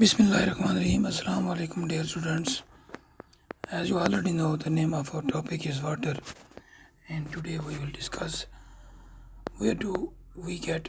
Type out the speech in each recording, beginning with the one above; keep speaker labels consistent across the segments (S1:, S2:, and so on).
S1: Bismillahirrahmanirrahim. Assalamu alaikum, dear students. As you already know, the name of our topic is water, and today we will discuss where do we get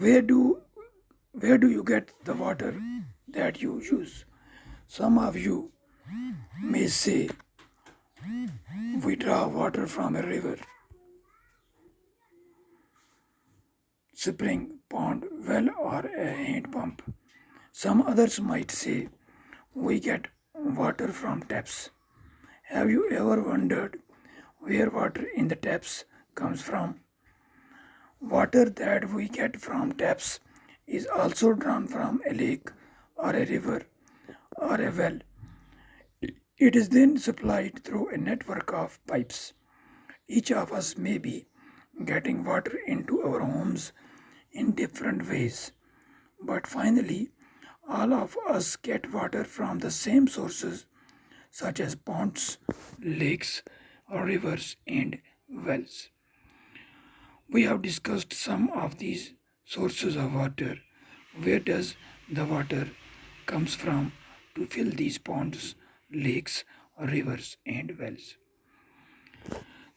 S1: Where do you get the water that you use? Some of you may say we draw water from a river, spring, pond, well, or a hand pump. Some others might say we get water from taps. Have you ever wondered where water in the taps comes from? Water that we get from taps is also drawn from a lake or a river or a well. It is then supplied through a network of pipes. Each of us may be getting water into our homes in different ways, but finally, all of us get water from the same sources such as ponds, lakes, or rivers and wells. We have discussed some of these sources of water. Where does the water comes from to fill these ponds, lakes, rivers and wells?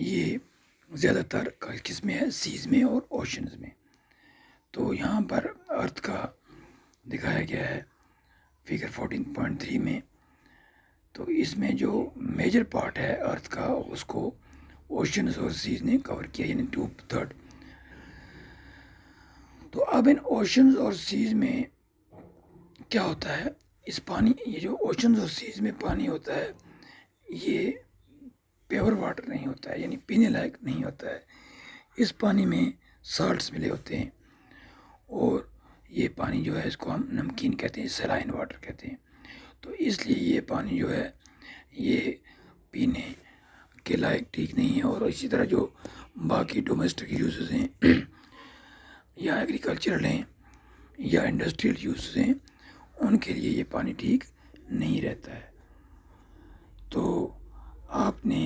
S1: یہ زیادہ تر کس میں ہے؟ Cs میں اور oceans میں. تو یہاں پر ارتھ کا دکھایا گیا ہے فگر 14.3 میں. تو اس میں جو میجر پارٹ ہے ارتھ کا اس کو اوشنز اور سیز نے کور کیا، یعنی 2/3. تو اب ان اوشنز اور سیز میں کیا ہوتا ہے؟ اس پانی، یہ جو اوشنز اور سیز میں پانی ہوتا ہے یہ پیور واٹر نہیں ہوتا ہے، یعنی پینے لائق نہیں ہوتا ہے. اس پانی میں سالٹس ملے ہوتے ہیں اور یہ پانی جو ہے اس کو ہم نمکین کہتے ہیں، سیلائن واٹر کہتے ہیں. تو اس لیے یہ پانی جو ہے یہ پینے کے لائق ٹھیک نہیں ہے. اور اسی طرح جو باقی ڈومیسٹک یوزز ہیں یا ایگریکلچرل ہیں یا انڈسٹریل یوزز ہیں ان کے لیے یہ پانی ٹھیک نہیں رہتا ہے. تو آپ نے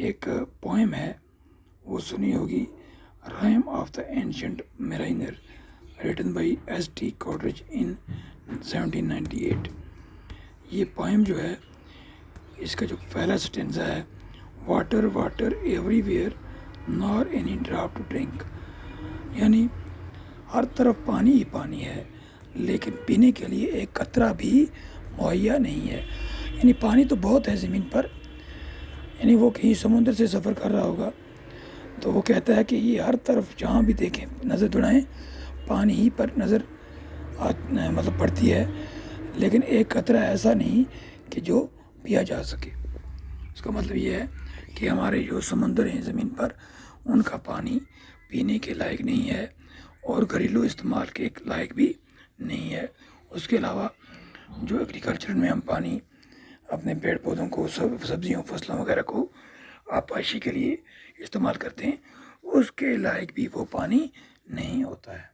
S1: ایک پوئم ہے وہ سنی ہوگی، rime of the ancient mariner, written by S T. Coleridge in 1798. یہ پوئم جو ہے اس کا جو پہلا سٹینزا ہے، واٹر واٹر ایوری ویئر نار اینی ڈراپ ٹو ڈرنک، یعنی ہر طرف پانی ہی پانی ہے لیکن پینے کے لیے ایک قطرہ بھی مہیا نہیں ہے. یعنی پانی تو بہت ہے زمین پر، یعنی وہ کہیں سمندر سے سفر کر رہا ہوگا تو وہ کہتا ہے کہ یہ ہر طرف جہاں بھی دیکھیں نظر دوڑائیں پانی ہی پر نظر مطلب پڑتی ہے، لیکن ایک قطرہ ایسا نہیں کہ جو پیا جا سکے. اس کا مطلب یہ ہے کہ ہمارے جو سمندر ہیں زمین پر ان کا پانی پینے کے لائق نہیں ہے اور گھریلو استعمال کے لائق بھی نہیں ہے. اس کے علاوہ جو ایگریکلچر میں ہم پانی اپنے پیڑ پودوں کو، سبزیوں فصلوں وغیرہ کو آبپاشی کے لیے استعمال کرتے ہیں اس کے لائق بھی وہ پانی نہیں ہوتا ہے.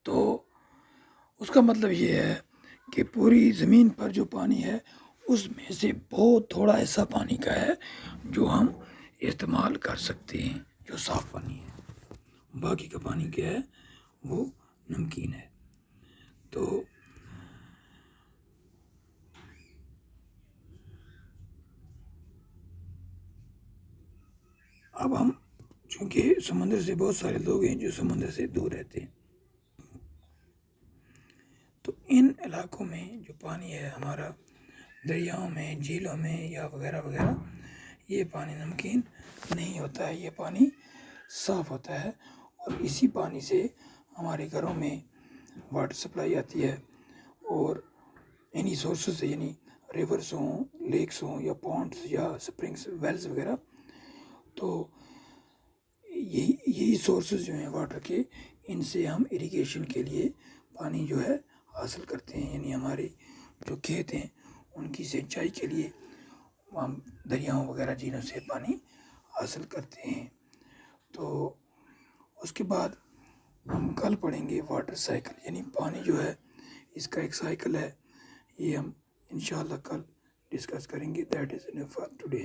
S1: تو اس کا مطلب یہ ہے کہ پوری زمین پر جو پانی ہے اس میں سے بہت تھوڑا ایسا پانی کا ہے جو ہم استعمال کر سکتے ہیں، جو صاف پانی ہے. باقی کا پانی کیا ہے؟ وہ نمکین ہے. تو اب ہم چونکہ سمندر سے بہت سارے لوگ ہیں جو سمندر سے دور رہتے ہیں، تو ان علاقوں میں جو پانی ہے ہمارا دریاؤں میں، جھیلوں میں یا وغیرہ وغیرہ، یہ پانی نمکین نہیں ہوتا ہے، یہ پانی صاف ہوتا ہے. اور اسی پانی سے ہمارے گھروں میں واٹر سپلائی آتی ہے اور انہی سورسز سے، یعنی ریورس ہوں، لیکس ہوں یا پونڈس یا سپرنگس، ویلز وغیرہ، تو یہی سورسز جو ہیں واٹر کے، ان سے ہم اریگیشن کے لیے پانی جو ہے حاصل کرتے ہیں. یعنی ہمارے جو کھیت ہیں ان کی سینچائی کے لیے ہم دریاؤں وغیرہ جھیلوں سے پانی حاصل کرتے ہیں. تو اس کے بعد ہم کل پڑھیں گے واٹر سائیکل، یعنی پانی جو ہے اس کا ایک سائیکل ہے، یہ ہم انشاءاللہ کل ڈسکس کریں گے. That is enough for today.